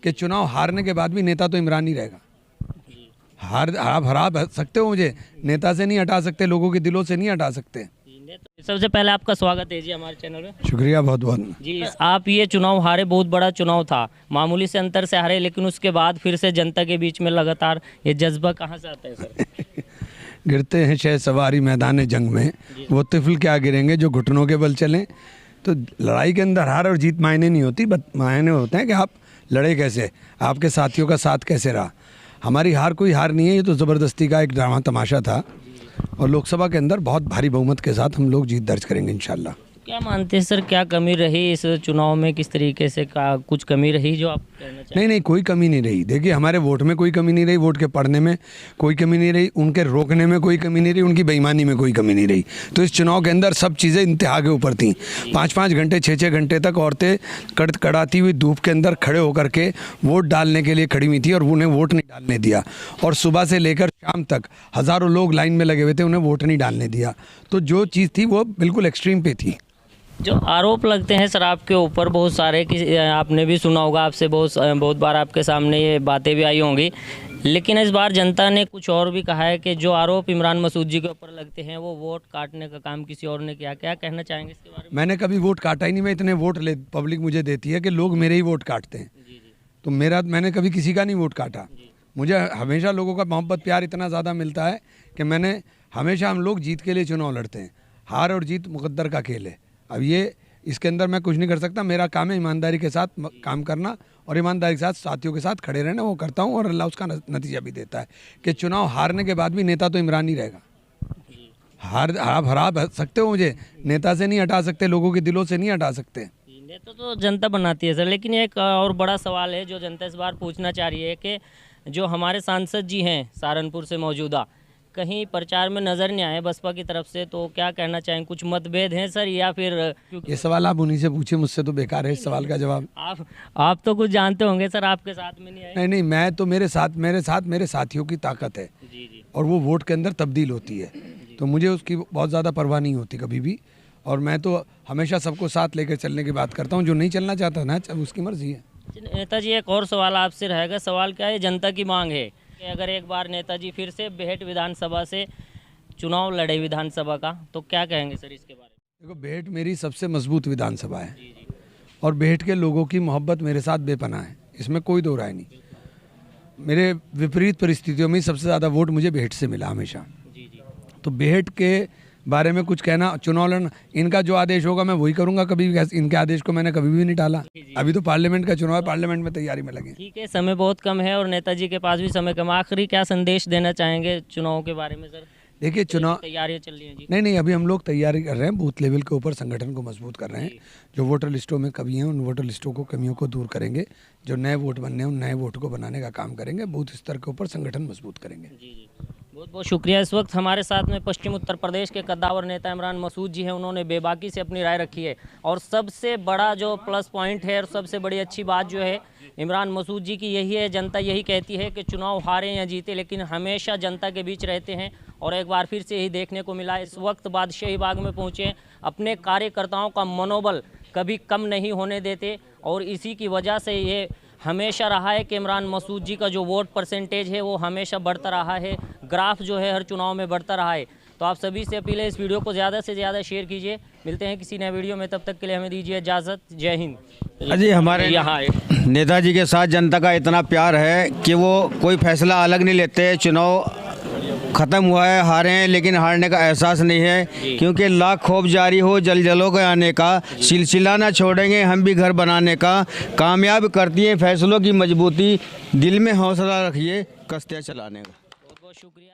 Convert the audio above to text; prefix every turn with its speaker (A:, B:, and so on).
A: कि चुनाव हारने के बाद भी नेता तो इमरान ही रहेगा। आप हरा सकते हो मुझे, नेता से नहीं हटा सकते, लोगों के दिलों से नहीं हटा सकते।
B: सबसे पहले आपका स्वागत है जी हमारे चैनल में।
A: शुक्रिया बहुत बहुत
B: जी। आप ये चुनाव हारे, बहुत बड़ा चुनाव था, मामूली से अंतर से हारे, लेकिन उसके बाद फिर से जनता के बीच में लगातार ये जज्बा कहाँ से आता है सर?
A: गिरते हैं शह सवारी मैदान जंग में, वो तिफल क्या गिरेंगे जो घुटनों के बल चलें। तो लड़ाई के अंदर हार और जीत मायने नहीं होती, मायने होते हैं कि आप लड़े कैसे, आपके साथियों का साथ कैसे रहा। हमारी हार कोई हार नहीं है, ये तो ज़बरदस्ती का एक ड्रामा तमाशा था और लोकसभा के अंदर बहुत भारी बहुमत के साथ हम लोग जीत दर्ज करेंगे इंशाल्लाह।
B: क्या मानते हैं सर, क्या कमी रही इस चुनाव में, किस तरीके से का कुछ कमी रही जो आप कहना चाहें?
A: नहीं, कोई कमी नहीं रही। देखिए, हमारे वोट में कोई कमी नहीं रही, वोट के पढ़ने में कोई कमी नहीं रही, उनके रोकने में कोई कमी नहीं रही, उनकी बेईमानी में कोई कमी नहीं रही। तो इस चुनाव के अंदर सब चीज़ें इंतहा के ऊपर थी। 5-5 घंटे 6-6 घंटे तक औरतें कड़ाती हुई धूप के अंदर खड़े होकर के वोट डालने के लिए खड़ी हुई थी और उन्हें वोट नहीं डालने दिया। और सुबह से लेकर शाम तक हज़ारों लोग लाइन में लगे हुए थे, उन्हें वोट नहीं डालने दिया। तो जो चीज़ थी वो बिल्कुल एक्सट्रीम पे थी।
B: जो आरोप लगते हैं सर आपके ऊपर बहुत सारे, कि आपने भी सुना होगा, आपसे बहुत बार आपके सामने ये बातें भी आई होंगी, लेकिन इस बार जनता ने कुछ और भी कहा है कि जो आरोप इमरान मसूद जी के ऊपर लगते हैं वो वोट काटने का काम किसी और ने किया। क्या कहना चाहेंगे इसके बारे में?
A: मैंने कभी वोट काटा ही नहीं। मैं इतने वोट पब्लिक मुझे देती है कि लोग मेरे ही वोट काटते हैं। तो मैंने कभी किसी का नहीं वोट काटा। मुझे हमेशा लोगों का मोहब्बत प्यार इतना ज़्यादा मिलता है कि मैंने हमेशा, हम लोग जीत के लिए चुनाव लड़ते हैं। हार और जीत मुकद्दर का खेल है। अब ये इसके अंदर मैं कुछ नहीं कर सकता। मेरा काम है ईमानदारी के साथ काम करना और ईमानदारी के साथ साथियों के साथ खड़े रहना, वो करता हूँ और अल्लाह उसका नतीजा भी देता है कि चुनाव हारने के बाद भी नेता तो इमरान ही रहेगा। आप हरा सकते हो मुझे, नेता से नहीं हटा सकते, लोगों के दिलों से नहीं हटा सकते।
B: नेता तो जनता बनाती है सर, लेकिन एक और बड़ा सवाल है जो जनता इस बार पूछना चाह रही है कि जो हमारे सांसद जी हैं सहारनपुर से मौजूदा, कहीं प्रचार में नज़र नहीं आए बसपा की तरफ से, तो क्या कहना चाहें, कुछ मतभेद हैं सर या फिर?
A: ये सवाल आप उन्हीं से पूछे, मुझसे तो बेकार है इस सवाल का जवाब।
B: आप तो कुछ जानते होंगे सर, आपके साथ में नहीं आए?
A: नहीं, मैं तो मेरे साथ मेरे साथियों की ताकत है
B: जी।
A: और वो वोट के अंदर तब्दील होती है। तो मुझे उसकी बहुत ज़्यादा परवाह नहीं होती कभी भी, और मैं तो हमेशा सबको साथ लेकर चलने की बात करता हूँ। जो नहीं चलना चाहता ना, उसकी मर्जी है।
B: नेताजी, एक और सवाल आपसे रहेगा। सवाल क्या है, जनता की मांग है कि अगर एक बार नेताजी फिर से बेहट विधानसभा से चुनाव लड़े विधानसभा का, तो क्या कहेंगे सर इसके बारे में?
A: देखो, बेहट मेरी सबसे मजबूत विधानसभा है और बेहट के लोगों की मोहब्बत मेरे साथ बेपनाह है, इसमें कोई दो राय नहीं। मेरे विपरीत परिस्थितियों में सबसे ज़्यादा वोट मुझे बेहट से मिला हमेशा। तो बेहट के बारे में कुछ कहना, चुनाव लड़ना, इनका जो आदेश होगा मैं वही करूंगा। कभी भी इनके आदेश को मैंने कभी भी नहीं टाला। अभी तो पार्लियामेंट का चुनाव है, पार्लियामेंट में तैयारी में लगे।
B: ठीक है, समय बहुत कम है और नेताजी के पास भी समय कम। आखिरी क्या संदेश देना चाहेंगे चुनाव के बारे में सर?
A: देखिए, चुनाव
B: तैयारियां चल रही हैं जी।
A: नहीं, अभी हम लोग तैयारी कर रहे हैं, बूथ लेवल के ऊपर संगठन को मजबूत कर रहे हैं। जो वोटर लिस्टों में कमी है उन वोटर लिस्टों को, कमियों को दूर करेंगे। जो नए वोट बनने हैं उन नए वोट को बनाने का काम करेंगे। बूथ स्तर के ऊपर संगठन मजबूत करेंगे।
B: जी। बहुत बहुत शुक्रिया। इस वक्त हमारे साथ में पश्चिम उत्तर प्रदेश के कद्दावर नेता इमरान मसूद जी हैं। उन्होंने बेबाकी से अपनी राय रखी है और सबसे बड़ा जो प्लस पॉइंट है और सबसे बड़ी अच्छी बात जो है इमरान मसूद जी की यही है, जनता यही कहती है कि चुनाव हारें या जीते, लेकिन हमेशा जनता के बीच रहते हैं। और एक बार फिर से यही देखने को मिला। इस वक्त बादशाही बाग में पहुँचे, अपने कार्यकर्ताओं का मनोबल कभी कम नहीं होने देते और इसी की वजह से ये हमेशा रहा है कि इमरान मसूद जी का जो वोट परसेंटेज है वो हमेशा बढ़ता रहा है। ग्राफ जो है हर चुनाव में बढ़ता रहा है। तो आप सभी से अपील है, इस वीडियो को ज़्यादा से ज़्यादा शेयर कीजिए। मिलते हैं किसी नए वीडियो में, तब तक के लिए हमें दीजिए इजाज़त। जय हिंद।
C: अजी, हमारे
B: यहाँ
C: नेताजी के साथ जनता का इतना प्यार है कि वो कोई फैसला अलग नहीं लेते। चुनाव ख़त्म हुआ है, हारे हैं, लेकिन हारने का एहसास नहीं है, क्योंकि लाख खौफ जारी हो जल के आने का, सिलसिला ना छोड़ेंगे हम भी घर बनाने का। कामयाब करती है फैसलों की मजबूती, दिल में हौसला रखिए कश्तियाँ चलाने का।
B: बहुत बहुत शुक्रिया।